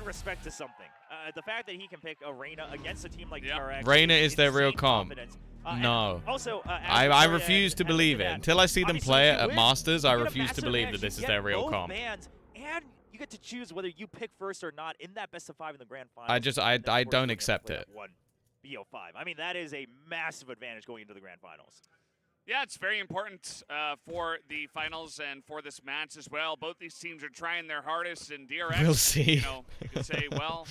respect to something. The fact that he can pick Arena against a team like DRX. Reina is their real comp. No. Also, I refuse to believe it. Until I see them play it at Masters, I refuse to believe that this is their real comp. And you get to choose whether you pick first or not in that best of 5 in the grand final. I don't accept it. BO5. I mean, that is a massive advantage going into the grand finals. Yeah, it's very important for the finals and for this match as well. Both these teams are trying their hardest, and DRX, we'll see. You know, you could say, well,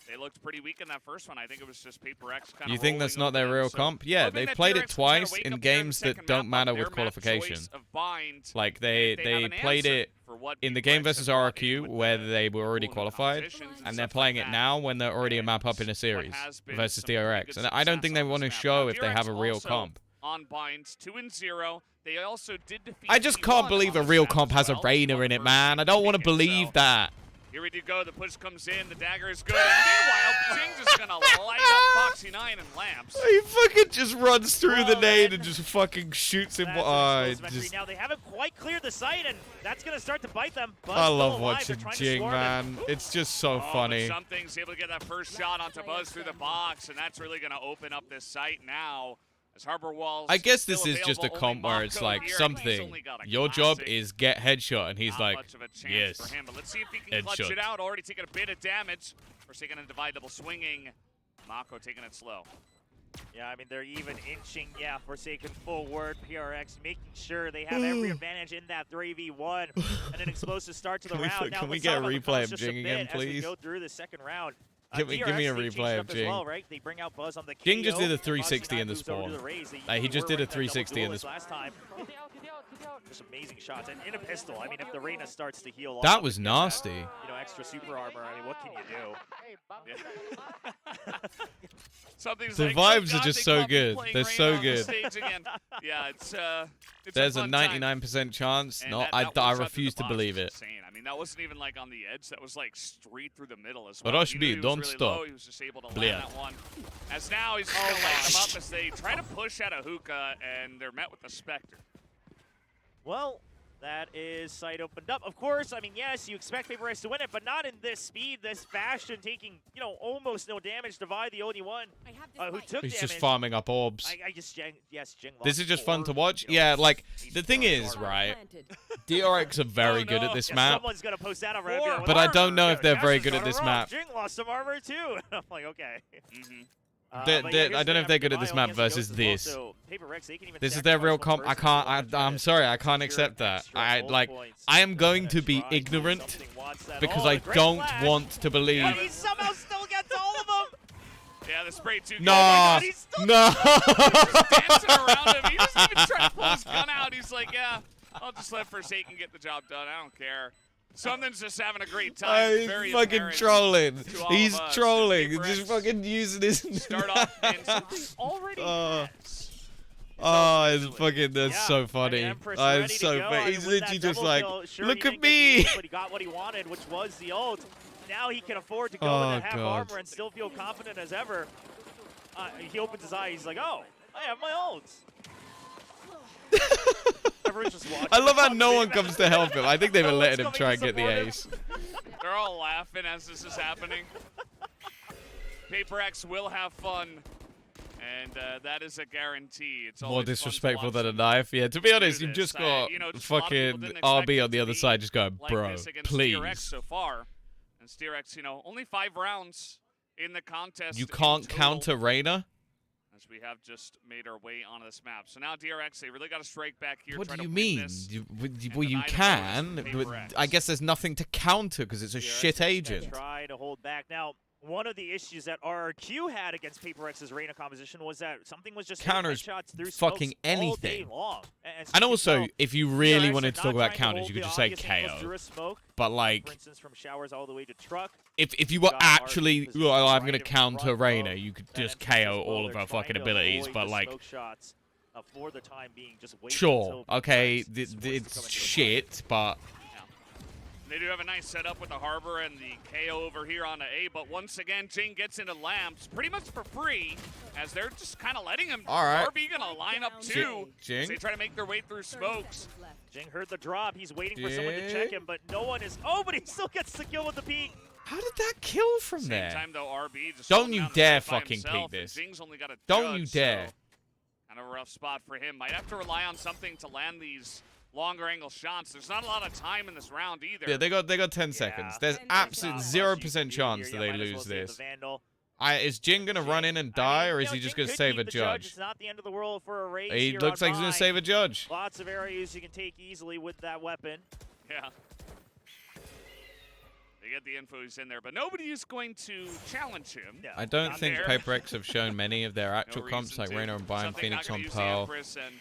they looked pretty weak in that first one. I think it was just Paper X kind of. You think that's not their real comp? Yeah, they've played it twice in games that don't matter with qualification. Like they played it in the game versus RRQ where they were already qualified, and they're playing it now when they're already a map up in a series versus DRX. And I don't think they want to show if they have a real comp. On binds 2-0. They also did defeat. I just can't believe a real comp has a Reina in it, man. I don't want to believe that. Here we do go. The push comes in. The dagger is good. And meanwhile, Jing's just gonna light up Foxy 9 and lamps. He fucking just runs through the nade and just fucking shoots him. Now they haven't quite cleared the site, and that's gonna start to bite them. I love watching Jing, man. It's just so funny. Something's able to get that first shot onto Buzz through the box, and that's really gonna open up this site now. Harbor Walls. I guess this is just a comp where it's like something. Your job is get headshot, and he's like, yes. But let's see if he can clutch it out. Already taking a bit of damage. Forsaken and Divide double swinging. Mako taking it slow. Yeah, I mean, they're even inching, Forsaken forward. PRX making sure they have every advantage in that 3v1. And an explosive start to the round. Can we get a replay of Jing again, please? As we go through the second round. Give me a replay of Jing. Well, right? They bring out Buzz on the Jing just did a 360 in the spawn. He just did a 360 in the spawn. Last time. Just amazing shots. And in a pistol, I mean, if the Reina starts to heal that was nasty. You know, extra super armor, I mean, what can you do? The vibes are just so good. They're so good. Yeah, it's there's a 99% chance. No, I refuse to believe it. I mean, that wasn't even like on the edge. That was like straight through the middle as well. Rush B, don't stop. He was just able to land that one. As now he's just gonna light them up as they try to push out a hookah, and they're met with the Spectre. Well, that is site opened up. Of course, I mean, yes, you expect Paper X to win it, but not in this speed, this fashion, taking, you know, almost no damage. Divide the only one who took damage. He's just farming up orbs. Jing this is just fun to watch. Yeah, like, the thing is, right, DRX are very good at this map. Someone's gonna post that over but I don't know if they're very good at this map. Jing lost some armor, too. I'm like, okay. I don't know if they're good at this map versus this. This is their real comp. I'm sorry, I can't accept that. I am going to be ignorant because I don't want to believe. He somehow still gets all of them. Yeah, the spray too. No, no. He's dancing around him. He doesn't even try to pull his gun out. He's like, yeah, I'll just let Forsaken get the job done. I don't care. Something's just having a great time. He's fucking trolling. He's trolling. Just fucking using his. Start off and something already. It's fucking. That's so funny. It's so funny. He's literally just like, look at me. But he got what he wanted, which was the ult. Now he can afford to go in at half armor and still feel confident as ever. He opens his eye. He's like, oh, I have my ult. I love how no one comes to help him. I think they've been letting him try and get the ace. They're all laughing as this is happening. Paper X will have fun, and that is a guarantee. It's more disrespectful than a knife. Yeah, to be honest, you've just got fucking RB on the other side just going, bro, please. DRX so far. And DRX, you know, only 5 rounds in the contest. You can't counter Reina? As we have just made our way onto this map. So now DRX, they really got to strike back here. What do you mean? Well, you can. But I guess there's nothing to counter because it's a shit agent. Try to hold back. Now, one of the issues that RRQ had against Paper X's Reina composition was that something was just counters shots through fucking anything. All day long. And also, if you really wanted to talk about counters, you could just say KO. But like, for instance, from showers all the way to truck. If you were actually, well, I'm gonna counter Reina, you could just KO all of her fucking abilities. But like, for the time being, just sure, okay, it's shit, but. They do have a nice setup with the Harbor and the KO over here on the A, but once again, Jing gets into lamps pretty much for free, as they're just kind of letting him. All right. RB gonna line up too. Jing. As they try to make their way through smokes. Jing heard the drop. He's waiting for someone to check him, but no one is. Oh, but he still gets the kill with the peek. How did that kill from Same there? time, though, RB just Don't you dare fucking peek this. Jing's only got a Don't you judge, dare. So kind of a rough spot for him. Might have to rely on something to land these longer angle shots. There's not a lot of time in this round either. Yeah, they got 10 seconds. There's absolute 0% chance that they lose this. Is Jing gonna run in and die, or is he just gonna save a judge? It's not the end of the world for a race. He looks like he's gonna save a judge. Lots of areas you can take easily with that weapon. Yeah. They get the info he's in there, but nobody is going to challenge him. I don't think PRX have shown many of their actual comps, like Reyna and Bayern, Phoenix on Pearl,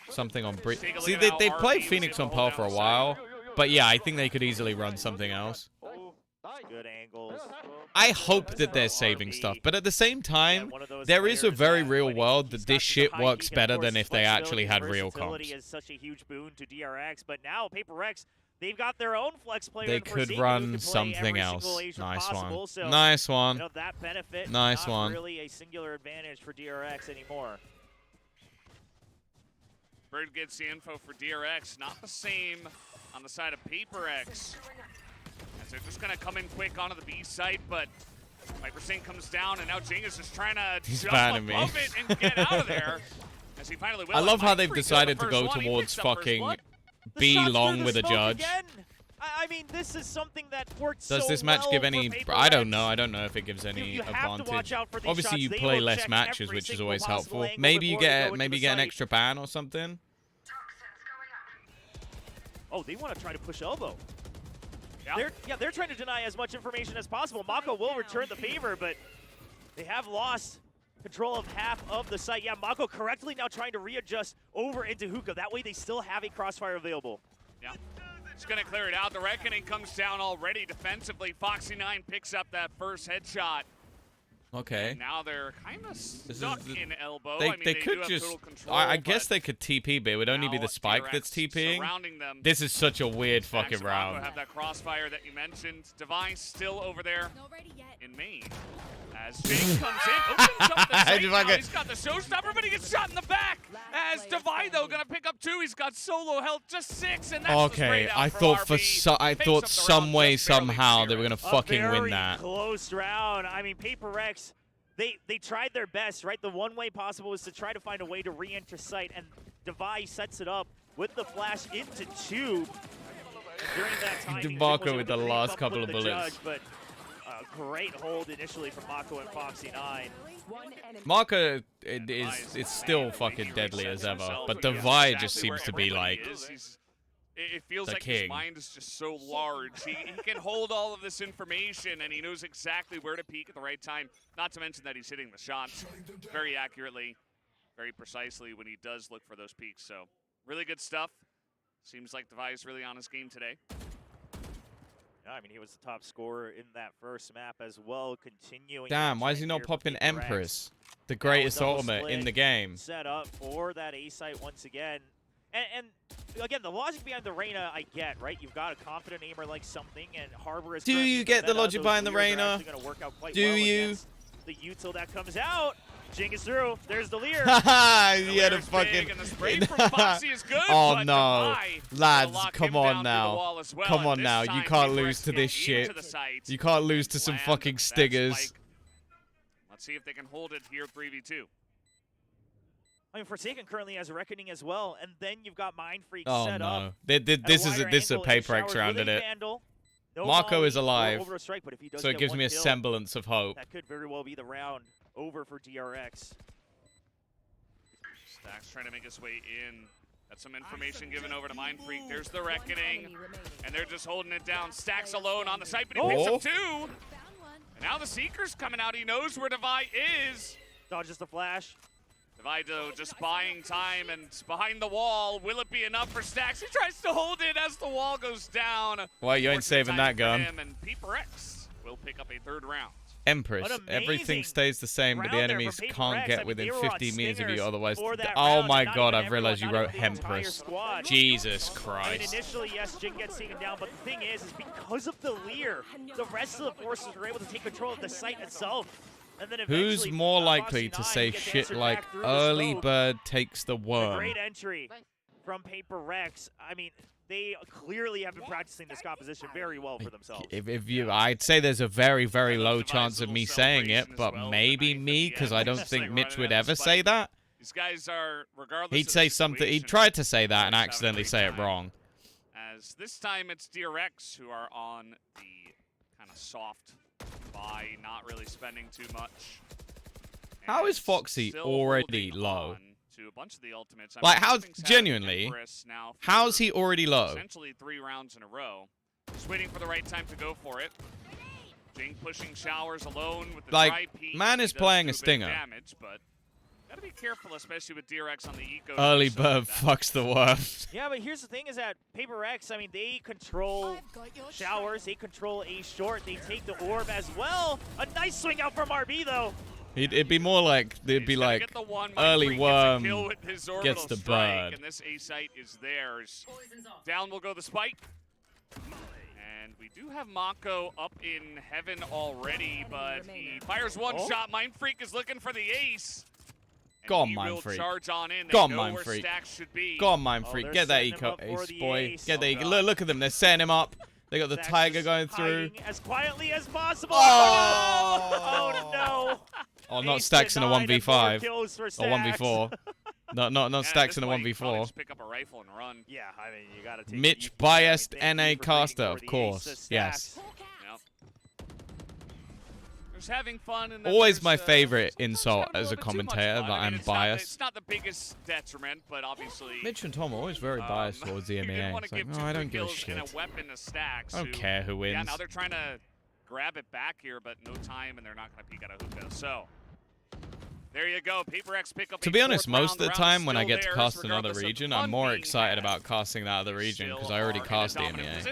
something on Brit. See, they played Phoenix on Pearl for a while, but yeah, I think they could easily run something else. Good angles. I hope that they're saving stuff, but at the same time, there is a very real world that this shit works better than if they actually had real comps. Is such a huge boon to DRX, but now PaperX, they've got their own flex player. They could run something else. Nice one. Nice one. That benefit, nice one. Not really a singular advantage for DRX anymore. Bird gets the info for DRX, not the same on the side of PaperX. As they're just gonna come in quick onto the B site, but Viper Sing comes down, and now Jing is just trying to jump above it and get out of there. As he finally will. I love how they've decided to go towards fucking B long with a judge. I mean, this is something that works. Does this match give any? I don't know. I don't know if it gives any advantage. Obviously, you play less matches, which is always helpful. Maybe you get an extra ban or something. Oh, they want to try to push elbow. They're trying to deny as much information as possible. Mako will return the favor, but they have lost control of half of the site. Yeah, Mako correctly now trying to readjust over into hookah. That way they still have a crossfire available. Yeah, it's going to clear it out. The Reckoning comes down already defensively. Foxy9 picks up that first headshot. Okay. And now they're kind of stuck in elbow. They could just. I guess they could TP, but it would only be the Spike that's TPing. This is such a weird fucking round. Have that crossfire that you mentioned. Device still over there in main. As Jing comes in, opens up the site now. He's got the showstopper, but he gets shot in the back. As Devi, though, gonna pick up 2. He's got solo health, just 6, and that's okay. I thought some way, somehow they were gonna fucking win that. Close round. I mean, PaperX, they tried their best, right? The one way possible was to try to find a way to re-enter site, and Devi sets it up with the flash into Tube. During that time, Mako with the last couple of bullets. But great hold initially from Mako and Foxy9. Mako is still fucking deadly as ever, but Devi just seems to be like it feels like his mind is just so large. He can hold all of this information, and he knows exactly where to peek at the right time. Not to mention that he's hitting the shots very accurately, very precisely when he does look for those peaks. So really good stuff. Seems like Devi is really on his game today. I mean, he was the top scorer in that first map as well, continuing. Damn, why is he not popping Empress? The greatest ultimate in the game. Set up for that A site once again. And again, the logic behind the Reyna, I get, right? You've got a confident aimer like something, and Harbor is. Do you get the logic behind the Reyna? Do you? The util that comes out. Jing is through. There's the Lear. Haha, he had a fucking. And the spray from Foxy is good, oh no, lads, come on now, come on now. You can't lose to this shit. You can't lose to some fucking stingers. Let's see if they can hold it here 3v2. I mean, Forsaken currently has Reckoning as well, and then you've got Mind Freak set up. This is a PaperX round in it. Mako is alive, so it gives me a semblance of hope. That could very well be the round over for DRX. Stax trying to make his way in. That's some information given over to Mind Freak. There's the Reckoning, and they're just holding it down. Stax alone on the site, but he picks up 2. And now the Seeker's coming out. He knows where Devi is. Dodges the flash. Devido just buying time and behind the wall. Will it be enough for Stax? He tries to hold it as the wall goes down. Well, you ain't saving that gun. And PRX will pick up a 3rd round. Empress, everything stays the same, but the enemies can't get within 50 meters of you, otherwise. Oh my god, I've realized you wrote Empress. Jesus Christ. And initially, yes, Jing gets taken down, but the thing is because of the Lear, the rest of the forces were able to take control of the site itself. And then who's more likely to say shit like early bird takes the worm? Great entry from PaperX. I mean, they clearly have been practicing this composition very well for themselves. I'd say there's a very, very low chance of me saying it, but maybe me, because I don't think Mitch would ever say that. These guys are, regardless He'd say something, he'd try to say that and accidentally say it wrong. As this time it's DRX who are on the kind of soft buy, not really spending too much. How is Foxy already low? To a bunch of the ultimates. Like, how's he already low? Essentially 3 rounds in a row. Just waiting for the right time to go for it. Jing pushing showers alone with the dry peak. Man is playing a stinger. Damage, but gotta be careful, especially with DRX on the eco. Early bird fucks the worst. Yeah, but here's the thing: is that PaperX, I mean, they control showers, they control a short, they take the orb as well. A nice swing out from RB though. It'd be more like early worm gets the bird. And this A site is theirs. Down will go the spike. And we do have Mako up in heaven already, but he fires one shot. Mind Freak is looking for the ace. Go on, Mind Freak. Go on, Mind Freak. Go on, Mind Freak. Get that eco ace, boy. Get that eco. Look at them. They're setting him up. They got the Tiger going through. As quietly as possible. Oh, no. Oh, not stacks in a 1v5 or 1v4. Not stacks in a 1v4. Just pick up a rifle and run. Yeah, I mean, you gotta take Mitch biased NA caster, of course. Yes. Just having fun. And always my favorite insult as a commentator that I'm biased. It's not the biggest detriment, but obviously. Mitch and Tom are always very biased towards the MEA. It's like, no, I don't give a shit. I don't care who wins. Yeah, now they're trying to grab it back here, but no time, and they're not going to peek at a hookah. So there you go. PaperX pick up. To be honest, most of the time when I get to cast another region, I'm more excited about casting that other region because I already cast the MEA.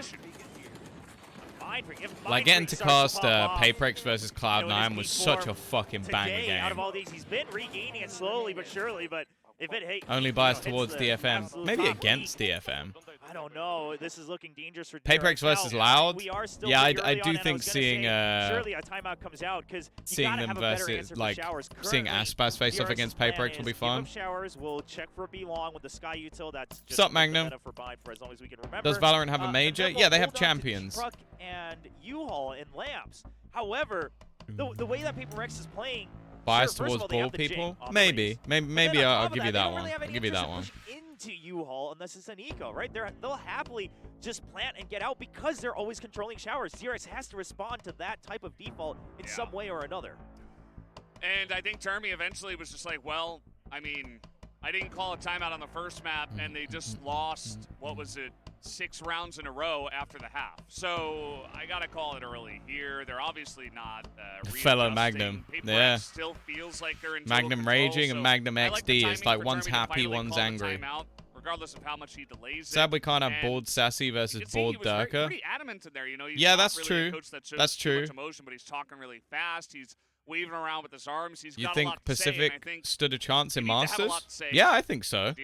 Like getting to cast PaperX versus Cloud9 was such a fucking banger game. Out of all these, he's been regaining it slowly but surely, but if it only biased towards DFM, maybe against DFM. I don't know. This is looking dangerous for PaperX versus Loud. Yeah, I do think seeing surely a timeout comes out because seeing them versus seeing Aspas face off against PaperX will be fun. Showers will check for belong with the Sky Util. That's just what's up, Magnum? For as long as we can remember. Does Valorant have a major? Yeah, they have champions. And U-Haul in lamps. However, the way that PaperX is playing. Biased towards ball people? Maybe I'll give you that one. I'll give you that one. Into U-Haul unless it's an eco, right? They'll happily just plant and get out because they're always controlling showers. DRX has to respond to that type of default in some way or another. And I think Termi eventually was just like, well, I mean, I didn't call a timeout on the first map, and they just lost, what was it, 6 rounds in a row after the half. So I gotta call it early here. They're obviously not fellow Magnum. Yeah. Still feels like they're in Magnum control, raging so and Magnum XD. Like it's like one's happy, one's angry. Regardless of how much he delays Sad we can't have Bold Sassy versus Bold Durka. Yeah, that's true. That's true. Emotion, but he's talking really fast. He's waving around with his arms. He's you got think a lot Pacific to say, and I think stood a chance in Masters? Yeah, I think so.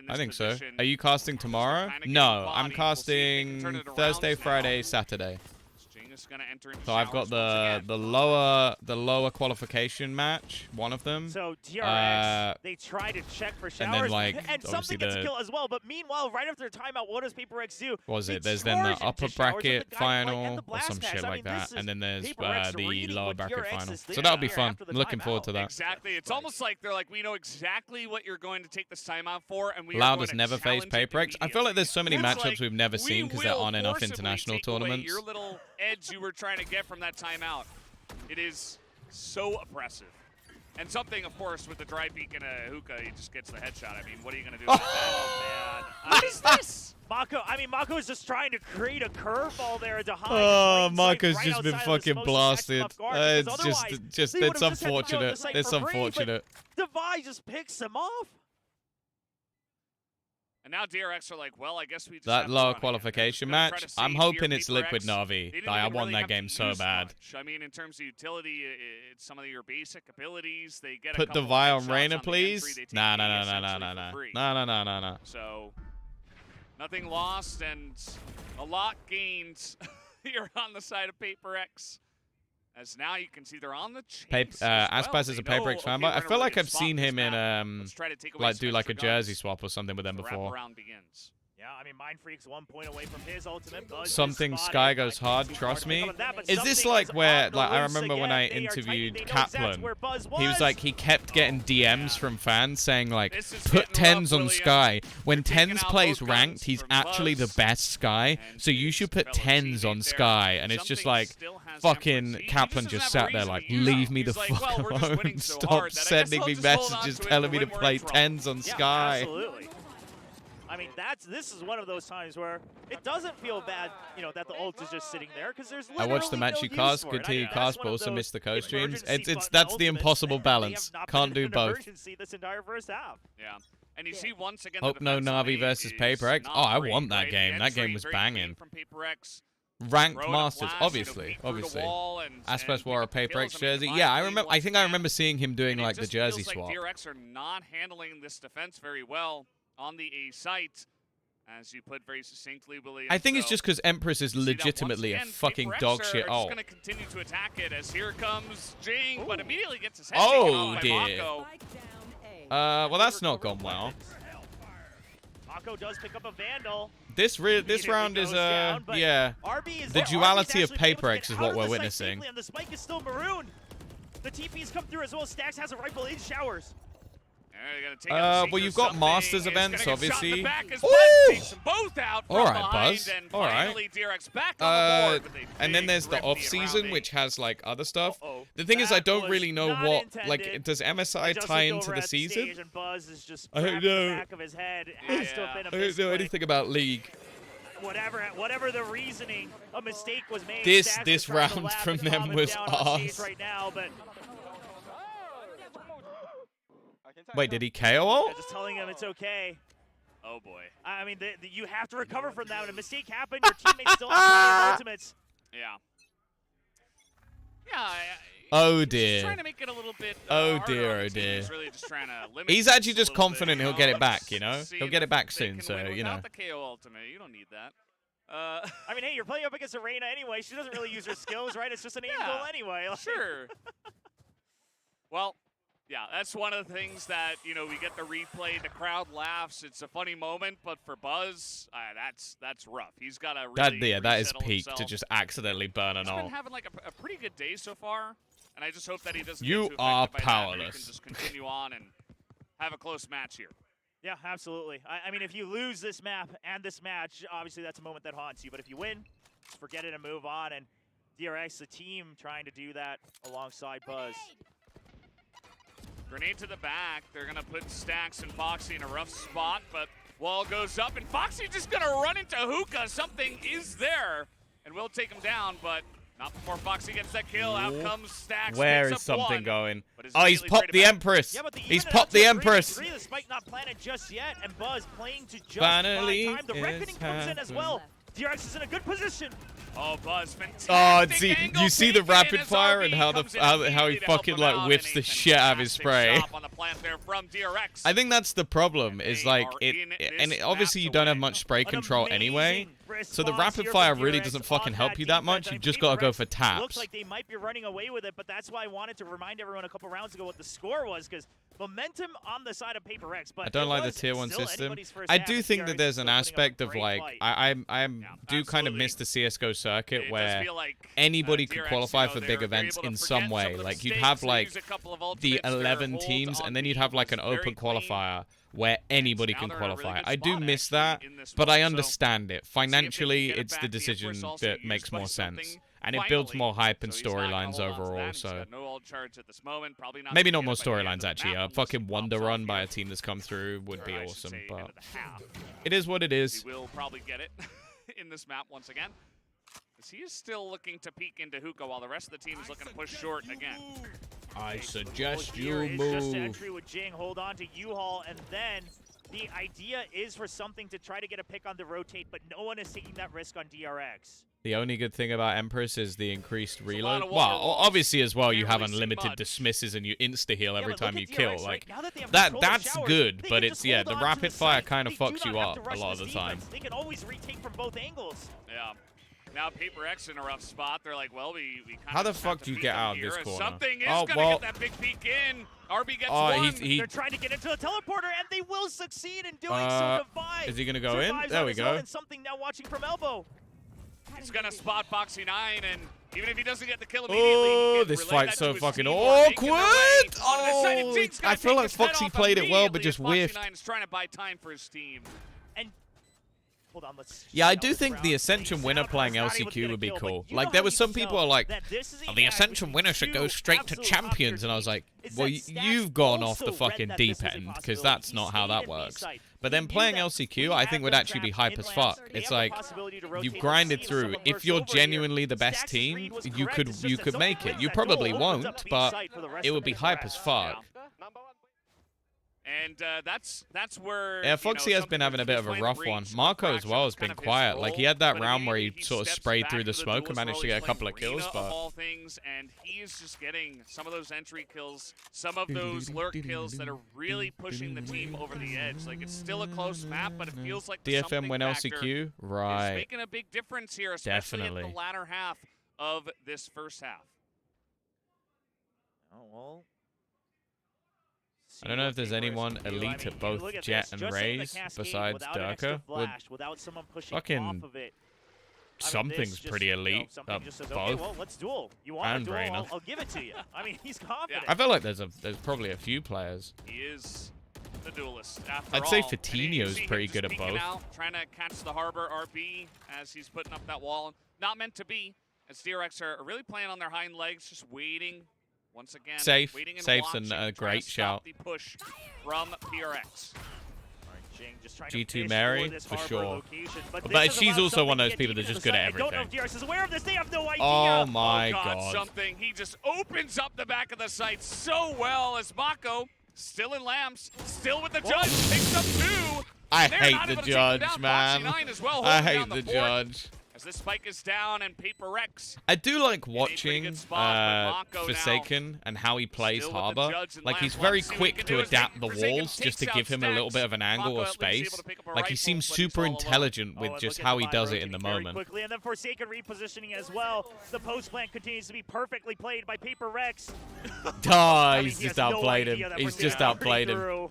I think so. Are you casting tomorrow? No, I'm casting Thursday, Friday, Saturday. So I've got the lower qualification match, one of them. So DRX, they try to check for showers, and then like and something gets killed as well. But meanwhile, right after the timeout, what does PaperX do? What was it? There's then the upper bracket final or some shit like that, and then there's the lower bracket final. So that'll be fun. I'm looking forward to that. Exactly. It's almost like they're like, we know exactly what you're going to take this timeout for, and we Loud has never faced PaperX. I feel like there's so many matchups we've never seen because they're on enough international tournaments. Your little edge you were trying to get from that timeout. It is so oppressive. And something, of course, with the dry peek and a hookah, he just gets the headshot. I mean, what are you going to do with that? Oh, man. What is this? Mako is just trying to create a curveball there to hide. Oh, Mako's just been fucking blasted. It's unfortunate. It's unfortunate. Devi just picks him off. And now DRX are like, well, I guess we just that lower qualification match. I'm hoping it's Liquid Navi. I want that game so bad. I mean, in terms of utility, it's some of your basic abilities. They get put the Vi on Reyna, please. Nah. So nothing lost and a lot gained here on the side of PaperX. As now you can see they're on the chase. Aspas is a PaperX fan, but I feel like I've seen him in like do like a jersey swap or something with them before. Yeah, I mean, Mind Freak's 1 point away from his ultimate. Buzz Something Sky goes hard, trust me. Is this like where, like, I remember when I interviewed Kaplan, he was like, he kept getting DMs from fans saying like, put 10s on Sky. When 10s plays ranked, he's actually the best Sky, so you should put 10s on Sky. And it's just like, fucking Kaplan just sat there like, leave me the fuck alone. Stop sending me messages telling me to play 10s on Sky. Absolutely. I mean, this is one of those times where it doesn't feel bad, you know, that the ult is just sitting there because there's literally I watched the match you cast. Good to you cast, but also missed the co-streams. That's the impossible balance. Can't do both. This entire first half. Yeah. And you see once again. Hope no Na'Vi versus PRX. Oh, I want that game. That game was banging. Ranked Masters, obviously. Aspect War PRX jersey. Yeah, I think I remember seeing him doing like the jersey swap. DRX are not handling this defense very well on the A site, as you put very succinctly, William. I think it's just because Empress is legitimately a fucking dog shit. Oh. Going to continue to attack it as here comes Jing, but immediately gets his head taken off by dear. Mako. Well, that's not gone well. Mako does pick up a Vandal. This round is yeah. The duality of PRX is what we're witnessing. And the spike is still marooned. The TP's come through as well. Stax has a rifle in showers. Well, you've got Masters events, obviously. Alright, Buzz. Alright. And then there's the off-season, which has, like, other stuff. The thing is, I don't really know what, like, does MSI tie into the season? I don't know. I don't know anything about League. Whatever the reasoning, a mistake was made. This round from them was arse. Right now, but wait, did he KO ult? Just telling him it's okay. Oh boy. I mean, you have to recover from that. When a mistake happened, your teammates still have ultimates. Yeah. Yeah. Oh dear. He's trying to make it a little bit. Oh dear. He's really just trying to limit. He's actually just confident he'll get it back. You know, he'll get it back soon. So you know. The KO ultimate, you don't need that. I mean, hey, you're playing up against Arena anyway. She doesn't really use her skills, right? It's just an aim goal anyway. Like. Sure. Well. Yeah, that's one of the things that, you know, we get the replay, the crowd laughs, it's a funny moment, but for Buzz, that's rough. He's got to really that is peak to just accidentally burn an ult. He's been having like a pretty good day so far, and I just hope that he doesn't You get too are affected by powerless. that, and he can just continue on and have a close match here. Yeah, absolutely. I mean, if you lose this map and this match, obviously that's a moment that haunts you, but if you win, forget it and move on, and DRX, the team, trying to do that alongside Buzz. Grenade to the back. They're going to put Stacks and Foxy in a rough spot, but wall goes up, and Foxy just going to run into Hookah. Something is there, and will take him down, but not before Foxy gets that kill. Out comes Stacks. Where is something going? Oh, he's popped the Empress. Yeah, he's popped the Empress. The spike not planted just yet, and Buzz playing to just finally time. The Reckoning comes in as well. DRX is in a good position. Oh, Buzz, fantastic. Oh, see, you see the rapid fire and how he fucking like whiffs the shit out of his spray. I think that's the problem. Is like obviously you don't have much spray control anyway. So the rapid fire really doesn't fucking help you that much. You just gotta go for taps. Looks like they might be running away with it, but that's why I wanted to remind everyone a couple rounds ago what the score was, because momentum on the side of PRX. But I don't like the tier 1 system. I do think that there's an aspect of like I do kind of miss the CS:GO circuit where anybody could qualify for big events in some way. Like you'd have like the 11 teams, and then you'd have like an open qualifier where anybody can qualify. I do miss that, but I understand it. Financially, it's the decision that makes more sense. And it builds more hype and storylines overall, so... Maybe not more storylines, actually. A fucking Wonder Run by a team that's come through would be awesome, but... It is what it is. We will probably get it in this map once again. He is still looking to peek into Hookah while the rest of the team is looking to push short again. I suggest you move. Just entry with Jing, hold on to U-Haul, and then the idea is for something to try to get a pick on the rotate, but no one is taking that risk on DRX. The only good thing about Empress is the increased reload. Well, obviously as well, you have unlimited dismisses and you insta-heal every time you kill. DRX, like right? that's good, but it's the rapid fire kind of fucks you up a lot of the time. They can always retake from both angles. Yeah. Now PRX in a rough spot. They're like, well, we kind of how the fuck do you get out of this corner? Something is gonna get that big peek in. RB gets one. They're trying to get into the teleporter, and they will succeed in doing so. Divide. Is he going to go in? There we go. And something now watching from elbow. He's going to spot Foxy 9, and even if he doesn't get the kill immediately, this fight's so fucking awkward. Oh, I feel like Foxy played it well, but just whiffed. Foxy 9 is trying to buy time for his team. And hold on, let's. Yeah, I do think the Ascension winner playing LCQ would be cool. Like, there were some people who are like, oh, the Ascension winner should go straight to Champions, and I was like, well, you've gone off the fucking deep end, because that's not how that works. But then playing LCQ, I think would actually be hype as fuck. It's like, you've grinded through. If you're genuinely the best team, you could make it. You probably won't, but it would be hype as fuck. And that's where... Yeah, Foxy has been having a bit of a rough one. Marco as well has been quiet. Like, he had that round where he sort of sprayed through the smoke and managed to get a couple of kills, but... And he is just getting some of those entry kills, some of those lurk kills that are really pushing the team over the edge. Like, it's still a close map, but it feels like the DFM win LCQ? Right. It's making a big difference here, especially in the latter half of this first half. Oh, well... I don't know if there's anyone elite at both Jet and Raze besides Durka. Fucking something's pretty elite at both. Well, let's duel. You want to duel? I'll give it to you. I mean, he's confident. I feel like there's probably a few players. He is the duelist. I'd say Fatinho's pretty good at both. Trying to catch the Harbor RB as he's putting up that wall. Not meant to be. As DRX are really playing on their hind legs, just waiting. Once again, Safe's and a great shout. The push from PRX. G2 Mary, for sure. But she's also one of those people that's just good at everything. I don't know if DRX is aware of this. They have no idea. Oh my god. Something. He just opens up the back of the site so well as Mako, still in lamps, still with the judge, picks up 2. I hate the judge, man. I hate the judge. As this spike is down and PRX. I do like watching Forsaken and how he plays Harbor. Like, he's very quick to adapt the walls just to give him a little bit of an angle or space. Like, he seems super intelligent with just how he does it in the moment. Quickly, and then Forsaken repositioning as well. The post plan continues to be perfectly played by PRX. He's just outplayed him. He's just outplayed him.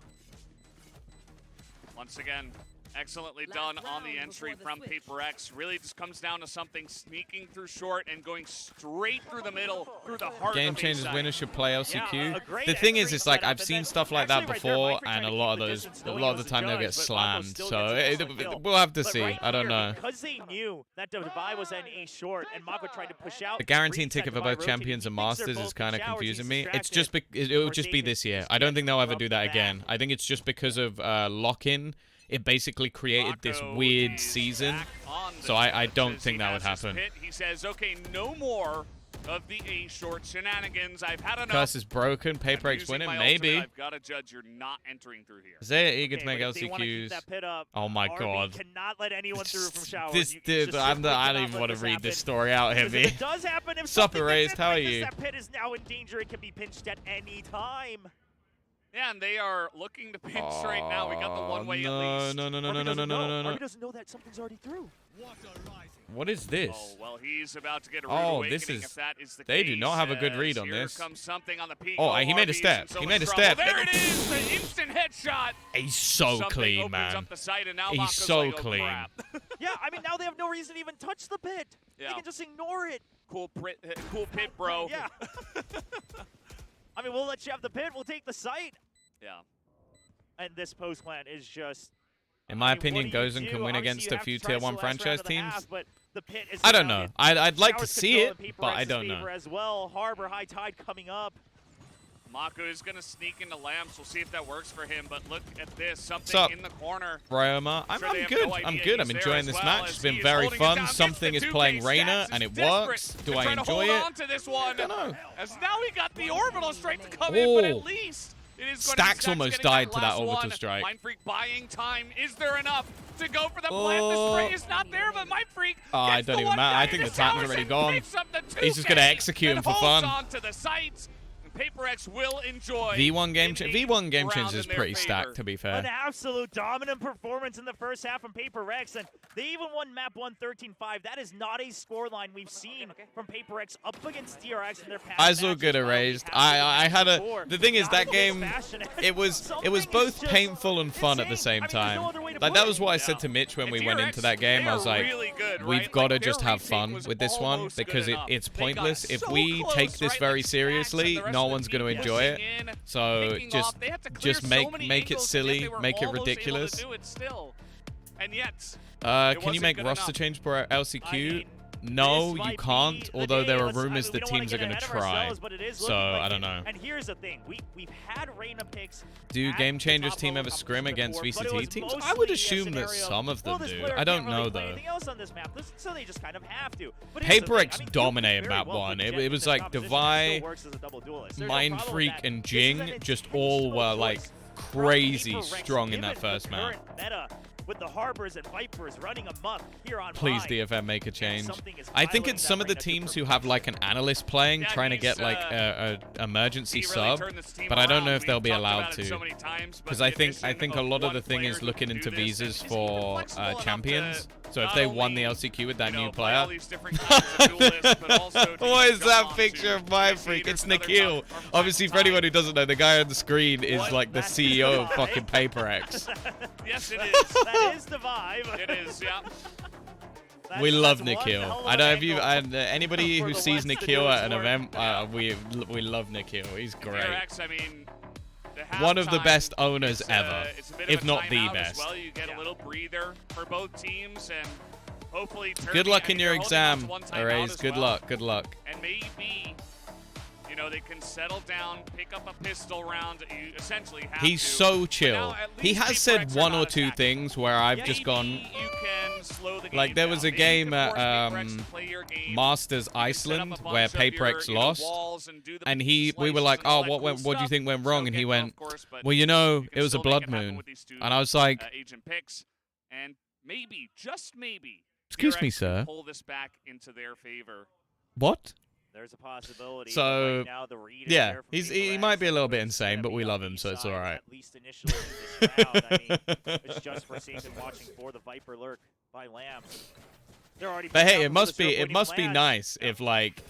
Once again, excellently done on the entry from PRX. Really just comes down to something sneaking through short and going straight through the middle, through the heart Game of Changers A-side. winner should play LCQ. The thing is, it's like, I've seen stuff like that before, and a lot of the time they'll get slammed. So we'll have to see. I don't know. Because they knew that Divide was an A short, and Mako tried to push out. The guaranteed ticket for both Champions and Masters is kind of confusing me. It's just it will just be this year. I don't think they'll ever do that again. I think it's just because of lock-in. It basically created this weird season, so I don't think that would happen. He says, okay, no more of the A-short shenanigans. I've had enough. Curse is broken. PRX win it, maybe. I've got to judge you're not entering through here. Zaya eager to make LCQs. Oh my god. Cannot let anyone through from showers. This dude, I don't even want to read this story out, Heavy. It does happen. Sup, Erased, how are you? That pit is now in danger. It can be pinched at any time. Yeah, and they are looking to pinch right now. We got the one-way at least. No. Arby doesn't know that something's already through. What is this? Oh, well, he's about to get a rude awakening if that is the They case. do not have a good read on this. Here comes something on the peak. Oh, he made a step. He made a step. There it is, the instant headshot. He's so clean, man. He's so clean. Yeah, I mean, now they have no reason to even touch the pit. Yeah. They can just ignore it. Cool pit, bro. Yeah. I mean, we'll let you have the pit. We'll take the site. Yeah. And this post plan is just... In my opinion, Gozen can win against a few Tier 1 franchise teams. The pit is I don't know. I'd like to see it, but I don't know. As well. Harbor, High Tide coming up. Mako is going to sneak into lamps. We'll see if that works for him, but look at this. Something in the corner. Ryoma, I'm good. I'm good. I'm enjoying this match. It's been very fun. Something is playing Reyna, and it works. Do I enjoy it? I don't know. As now we got the orbital strike to come in, but at least... Stacks almost died to that orbital strike. Mindfreak buying time. Is there enough to go for the plant? The spray is not there, but Mindfreak. Oh, I don't even matter. I think the time's already gone. He's just going to execute him for fun. On to the sights. PaperX will enjoy. V1 game change is pretty stacked, to be fair. An absolute dominant performance in the first half from PaperX, and they even won map 1 13-5. That is not a scoreline we've seen from PaperX up against DRX in their past. I saw good erased. I had a. The thing is, that game, it was both painful and fun at the same time. Like that was what I said to Mitch when we went into that game. I was like, we've got to just have fun with this one because it's pointless. If we take this very seriously, no one's going to enjoy it. So just make it silly, make it ridiculous. Can you make roster change for LCQ? No, you can't, although there are rumors that teams are going to try. So, I don't know. And here's the thing. We've had Reyna picks. Do Game Changers team ever scrim against VCT teams? I would assume that some of them do. I don't know, though. So they just kind of have to. PaperX dominated map 1. It was like Devi, Mind Freak, and Jing just all were like crazy strong in that first map. With the Harbors and Vipers running amok here on Please, DFM, make a change. I think it's some of the teams who have like an analyst playing, trying to get like a emergency sub, but I don't know if they'll be allowed to. Because I think a lot of the thing is looking into visas for champions. So if they won the LCQ with that new player. What is that picture of Mind Freak? It's Nikhil. Obviously, for anyone who doesn't know, the guy on the screen is like the CEO of fucking PaperX. Yes, it is. That is the vibe. It is, yeah. We love Nikhil. I don't know if you anybody who sees Nikhil at an event, we love Nikhil. He's great. One of the best owners ever, if not the best. Well, you get a little breather for both teams, and hopefully. Good luck in your exam, Arrays. Good luck. Good luck. And maybe, you know, they can settle down, pick up a pistol round. You essentially have He's so chill. He has said one or two things where I've just gone. Like there was a game at Masters Iceland where PaperX lost, and we were like, oh, what do you think went wrong? And he went, well, you know, it was a blood moon. And I was like, and maybe, just maybe, excuse me, sir. Pull this back into their favor. What? There's a possibility. So, right now, the read yeah, he might be a little bit insane, but we love him, so it's all right. At least initially in this round. I mean, it's just for Satan watching for the Viper lurk by Lamb. But hey, it must be nice if like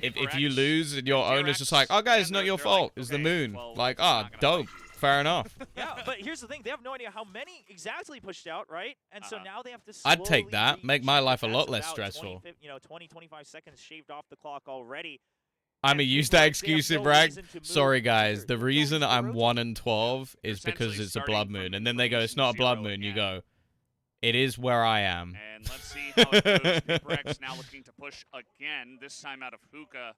if you lose and your owner's just like, oh guys, it's not your fault, it's the moon. Like, ah, dope. Fair enough. Yeah, but here's the thing. They have no idea how many exactly pushed out, right? And so now they have to I'd take that. Make my life a lot less stressful. 25 seconds shaved off the clock already. I'm going to use that excuse to brag. Sorry, guys. The reason I'm 1-12 is because it's a blood moon. And then they go, it's not a blood moon. You go, it is where I am. And let's see how it goes. PaperX now looking to push again, this time out of Hookah.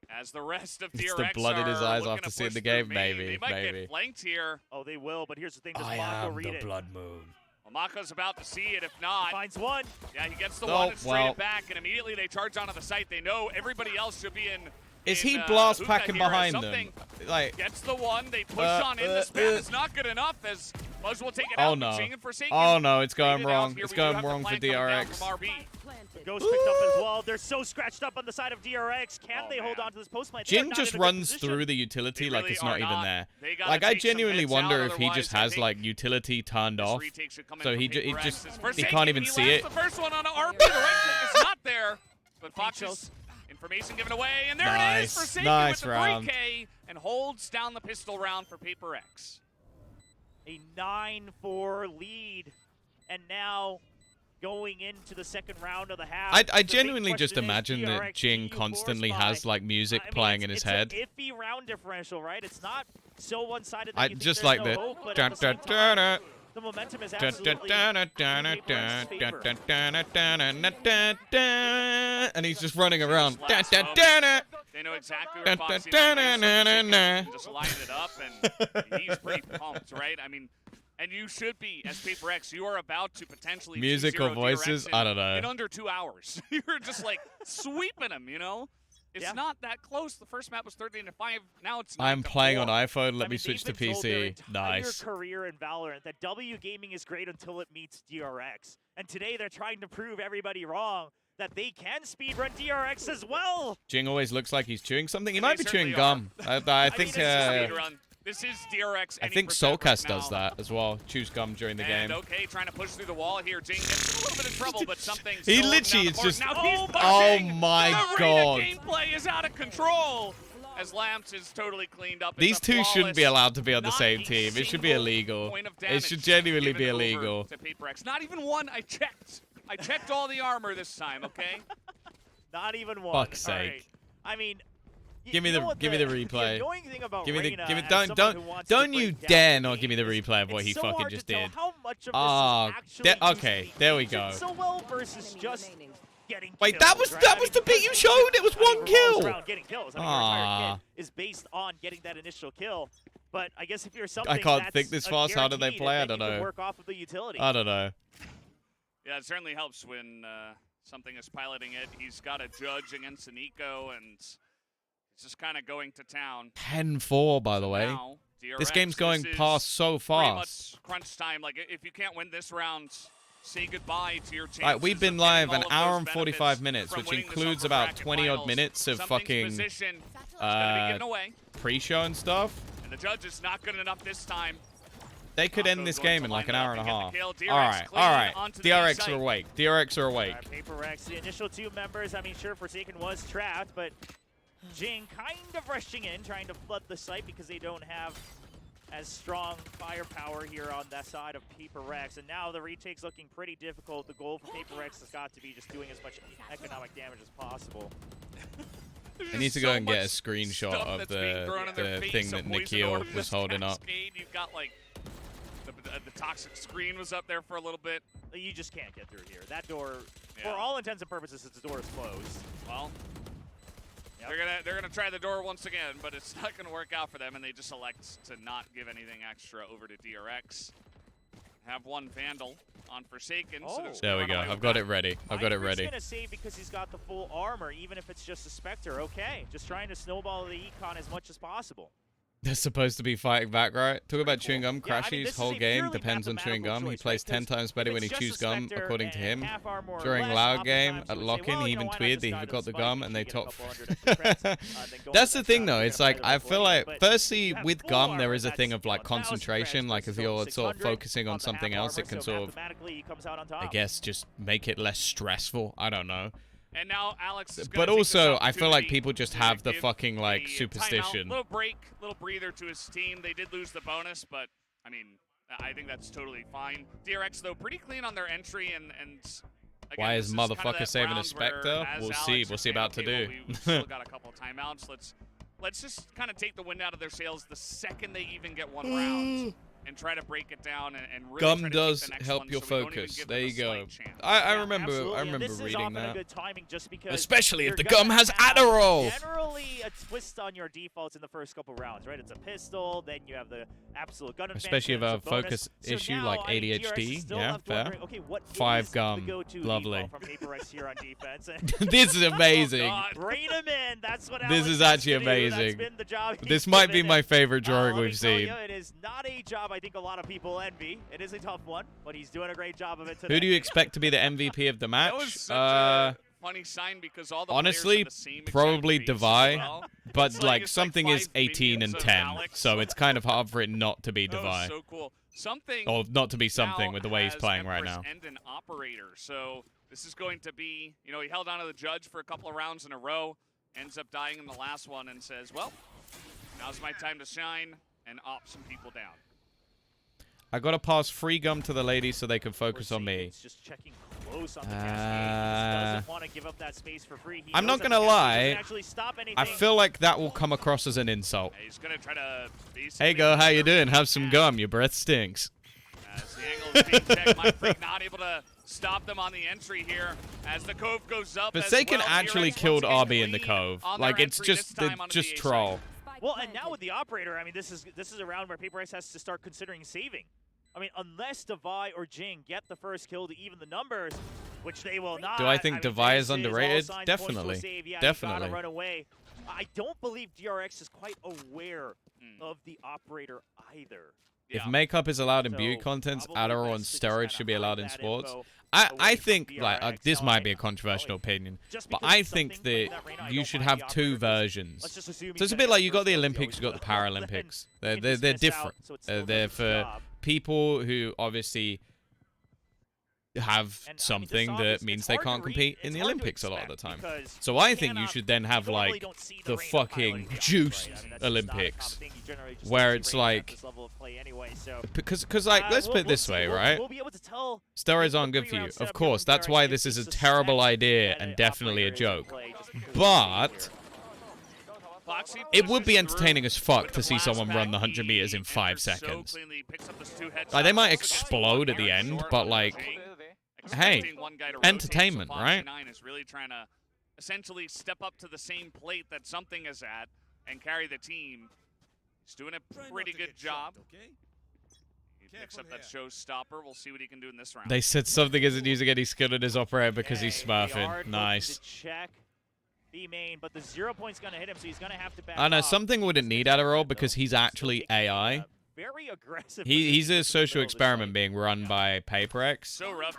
As the rest of DRX it's the blood in his eyes after seeing the game, maybe. They might get flanked here. Oh, they will, but here's the thing. Does I Mako am read the it? blood moon. Well, Mako's about to see it, if not. Finds one. Yeah, he gets the one and straight it back, and immediately they charge onto the site. They know everybody else should be in. Is he blast packing behind them? Like gets the one, they push on in. The spam is not good enough as Muzz will take it out. No. Oh no, it's going wrong. It's going wrong for DRX. Ghost picked up as well. They're so scratched up on the side of DRX. Can they hold on to this post play? Jin just runs through the utility like it's not even there. Like I genuinely wonder if he just has like utility turned off, so he can't even see it. The first one on RB, the right click is not there, but Fox's information given away, and there it is for Satan with the 3K, and holds down the pistol round for PaperX. A 9-4 lead, and now going into the second round of the half. I genuinely just imagine that Jing constantly has like music playing in his head. It's an iffy round differential, right? It's not so one-sided. I just like the. The momentum is absolutely and he's just running around. They know exactly where Foxy just line it up, and he's pretty pumped, right? I mean, and you should be, as PaperX, you are about to potentially musical voices. I don't know. In under 2 hours, you're just like sweeping him, you know. It's not that close. The first map was 13-5. Now it's 9-4. I'm playing on iPhone. Let me switch to PC. Nice. Career in Valorant that W Gaming is great until it meets DRX. And today they're trying to prove everybody wrong. that they can speedrun DRX as well. Jing always looks like he's chewing something. He might be chewing gum. I think. This is DRX. I think Soulcast does that as well. Chews gum during the game. Okay, trying to push through the wall here. Jing gets a little bit of trouble, but something's he literally is just. Now oh my god! The gameplay is out of control. As Lamps is totally cleaned up. These two shouldn't be allowed to be on the same team. It should be illegal. It should genuinely be illegal. To PRX. Not even one. I checked. I checked all the armor this time. Okay. Not even one. Fuck's sake. Right. I mean. Give me the replay. The annoying thing about don't you dare not give me the replay of what he fucking just did. Okay, there we go. So well versus just getting Wait, that was the bit you showed. It was one kill. Getting kills. I mean, your entire kit is based on getting that initial kill. But I guess if you're something I can't think this fast. How do they play? I don't know. Work off of the utility. I don't know. Yeah, it certainly helps when something is piloting it. He's got a judge against an eco and. It's just kind of going to town. 10-4, by the way. Now, DRX, this game's going past so fast. Much crunch time. Like, if you can't win this round, say goodbye to your chances. Alright, we've been live an hour and 45 minutes, which includes about 20-odd minutes of fucking pre-show and stuff. And the judge is not good enough this time. They could end this game in like an hour and a half. Alright. DRX are awake. DRX are awake. PRX, the initial two members, I mean, sure, Forsaken was trapped, but Jing kind of rushing in, trying to flood the site because they don't have as strong firepower here on that side of PRX. And now the retake's looking pretty difficult. The goal for PRX has got to be just doing as much economic damage as possible. I need to go and get a screenshot of the thing that Nikhil was holding up. You've got like the toxic screen was up there for a little bit. You just can't get through here. That door, for all intents and purposes, the door is closed. Well. They're gonna try the door once again, but it's not gonna work out for them, and they just elect to not give anything extra over to DRX. Have one Vandal on Forsaken. Oh. So there we go. I've got it ready. I've got it ready. He's gonna save because he's got the full armor, even if it's just a Spectre. Okay, just trying to snowball the econ as much as possible. They're supposed to be fighting back, right? Talk about chewing gum. Crashy's whole game depends on chewing gum. He plays 10 times better when he chews gum, according to him. During loud game, at lock-in, he even tweeted that he forgot the gum and they top. That's the thing, though. It's like, I feel like, firstly, with gum, there is a thing of, like, concentration. Like, if you're sort of focusing on something else, it can sort of, I guess, just make it less stressful. I don't know. And now Alex is but also, I feel like people just have the fucking, like, superstition. Little break, little breather to his team. They did lose the bonus, but, I mean, I think that's totally fine. DRX, though, pretty clean on their entry, and again, why is motherfucker saving a Spectre? We'll see. We'll see about to do. We've still got a couple of timeouts. Let's just kind of take the wind out of their sails the second they even get one round. And try to break it down and really gum try to does take the next help one your so focus. There you go. I remember reading that. Good timing just because especially if the gum has Adderall. Generally a twist on your defaults in the first couple rounds, right? It's a pistol, then you have the absolute gun advantage. Especially if a focus issue like ADHD. Yeah, fair. Okay, what 5 gum. Lovely. From PRX here on defense. This is amazing. Bring him in. That's what this is actually amazing. This might be my favorite drawing we've seen. It is not a job I think a lot of people envy. It is a tough one, but he's doing a great job of it today. Who do you expect to be the MVP of the match? That was such a funny sign because all the honestly, players have the same probably Devi, well. but like something is 18 and 10, so it's kind of hard for it not to be Devi. So cool. Something or not to be something with the way he's playing right now. And an operator, so this is going to be, you know, he held on to the judge for a couple of rounds in a row, ends up dying in the last one, and says, well, now's my time to shine and op some people down. I gotta pass free gum to the ladies so they can focus on me. Just checking close on the doesn't want to give up that space for free. I'm not gonna lie. I feel like that will come across as an insult. He's gonna try to hey, girl, how you doing? Have some gum. Your breath stinks. As the angle is being checked, my freak not able to stop them on the entry here. As the cove goes up, Forsaken actually killed RB in the cove. Like it's just troll. Well, and now with the operator, I mean, this is a round where PRX has to start considering saving. I mean, unless Devi or Jing get the first kill to even the numbers, which they will not. Do I think Devi is underrated? Definitely. Yeah, definitely. Run away. I don't believe DRX is quite aware of the operator either. If makeup is allowed in beauty contents, Adderall and steroids should be allowed in sports. I think, like, this might be a controversial opinion, but I think that you should have two versions. So it's a bit like you got the Olympics, you got the Paralympics. They're different. They're for people who obviously have something that means they can't compete in the Olympics a lot of the time. So I think you should then have, like, the fucking juiced Olympics, where it's like, because like, let's put it this way, right? Steroids aren't good for you. Of course, that's why this is a terrible idea and definitely a joke. But it would be entertaining as fuck to see someone run the 100 meters in 5 seconds. Like, they might explode at the end, but like, hey, entertainment, right? Is really trying to essentially step up to the same plate that something is at and carry the team. He's doing a pretty good job. He picks up that showstopper. We'll see what he can do in this round. They said something isn't using any skill in his operator because he's smurfing. Nice. B main, but the 0 point's gonna hit him, so he's gonna have to back I know off. Something wouldn't need Adderall because he's actually AI. Very aggressive. He's a social experiment being run by PRX. So rough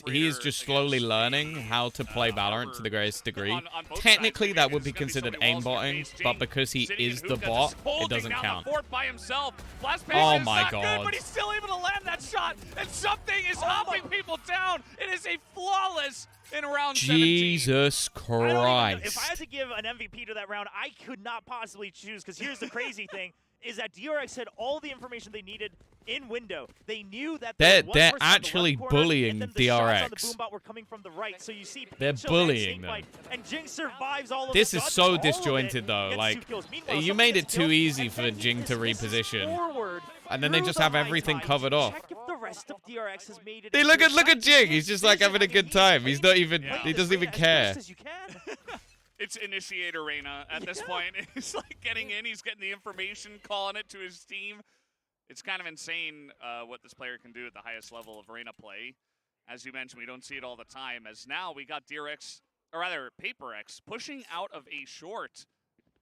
he is just slowly learning how to play Valorant to the greatest degree. Technically, that would be considered aimbotting, but because he is the bot, it doesn't count. Oh my god. But he's still able to land that shot, and something is hopping people down. It is a flawless in round 17. Jesus Christ. If I had to give an MVP to that round, I could not possibly choose, because here's the crazy thing, is that DRX had all the information they needed in window. They knew that they're actually bullying and DRX. On the boombot were coming from the right, so you see they're bullying them. And Jing survives all of this is so disjointed though. Like, you made it too easy for Jing to reposition, and then they just have everything covered off. Hey, look at Jing. He's just like having a good time. He's not even. He doesn't even care. It's Initiator Reyna at this point. He's like getting in, he's getting the information, calling it to his team. It's kind of insane what this player can do at the highest level of Reyna play. As you mentioned, we don't see it all the time, as now we got DRX, or rather PRX, pushing out of a short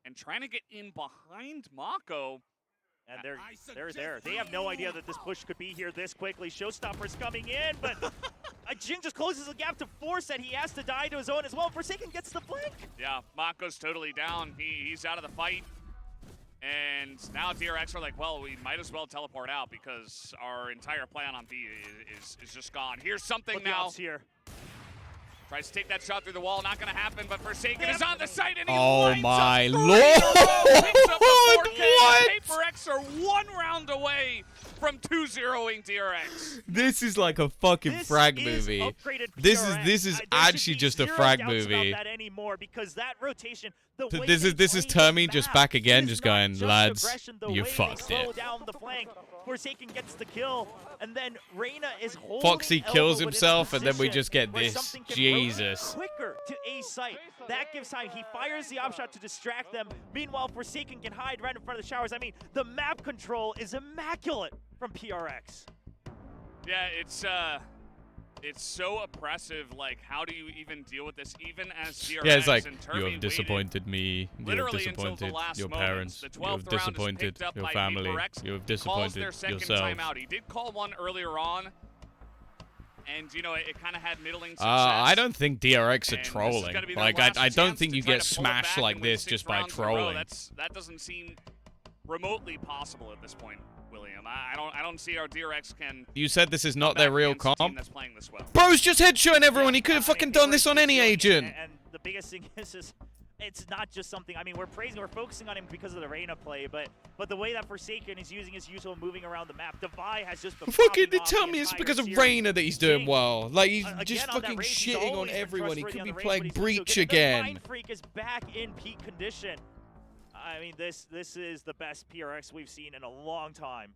and trying to get in behind Mako. And they're there. They have no idea that this push could be here this quickly. Showstopper's coming in, but Jing just closes the gap to force that he has to die to his own as well. Forsaken gets the flank. Yeah, Mako's totally down. He's out of the fight. And now DRX are like, well, we might as well teleport out because our entire plan on B is just gone. Here's something now. Here. Tries to take that shot through the wall. Not going to happen, but Forsaken is on the site, and he oh lines my up lord! What? PRX are 1 round away from 2-0ing DRX. This is like a fucking frag movie. This is actually just a frag movie. That anymore, because that rotation, this is Termi just back again, just going, lads, you fucked it. Forsaken gets the kill, and then Reyna is holding Foxy kills himself, and then we just get this. Jesus. Quicker to A site. That gives time. He fires the op shot to distract them. Meanwhile, Forsaken can hide right in front of the showers. I mean, the map control is immaculate from PRX. Yeah, it's so oppressive. Like, how do you even deal with this, even as DRX? Yeah, it's like, and Termi you have disappointed me, you have disappointed your parents, you have disappointed your family, you have disappointed yourself. He did call one earlier on, and, you know, it kind of had middling success. I don't think DRX are trolling. Like, I don't think you get smashed like this just by trolling. That doesn't seem remotely possible at this point, William. I don't see how DRX can. You said this is not their real comp? That's playing this well. Bro's just headshotting everyone. He could have fucking done this on any agent. And the biggest thing is it's not just something. I mean, we're focusing on him because of the Reyna play, but the way that Forsaken is using his usual moving around the map, Devi has just been fucking tell me it's because of Reyna that he's doing well. Like, he's just fucking shitting on everyone. He could be playing Breach again. Mind Freak is back in peak condition. I mean, this is the best PRX we've seen in a long time.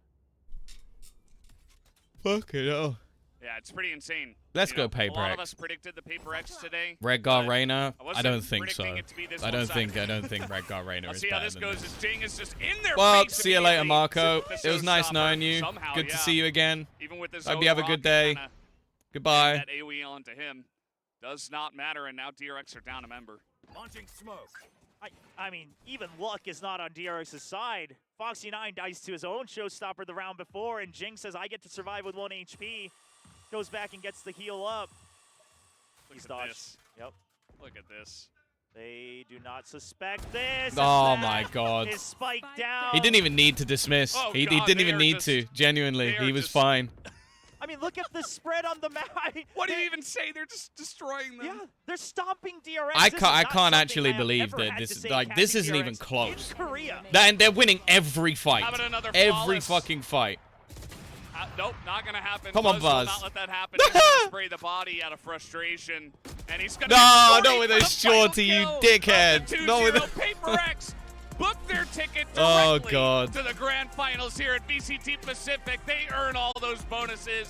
Fucking hell. Yeah, it's pretty insane. Let's go PRX. A lot of us predicted the PRX today. Redgar Reyna? I don't think so. I don't think Redgar Reyna is better than this. See how this goes. As Jing is just in their well, face see you later, Marco. It was nice knowing you. Good to see you again. Hope you have a good day. Goodbye. That AoE onto him does not matter, and now DRX are down a member. Launching smoke. I mean, even luck is not on DRX's side. Foxy9 dies to his own showstopper the round before, and Jing says, I get to survive with 1 HP. Goes back and gets the heal up. He's dodged. This. Yep. Look at this. They do not suspect this. Oh my god. Is spiked down. He didn't even need to dismiss. Oh he god, didn't even need to. Genuinely, he was fine. I mean, look at the spread on the map. What do you even say? They're just destroying them. Yeah, they're stomping DRX. I can't actually believe that this isn't even close. And they're winning every fight. Every fucking fight. Nope, not gonna happen. Come on, Buzz. Will not let that happen. He's gonna spray the body out of frustration, and he's gonna. No, not with a shorty, you dickhead. Not with a PRX. Book their ticket directly to the grand finals here at VCT Pacific. They earn all those bonuses.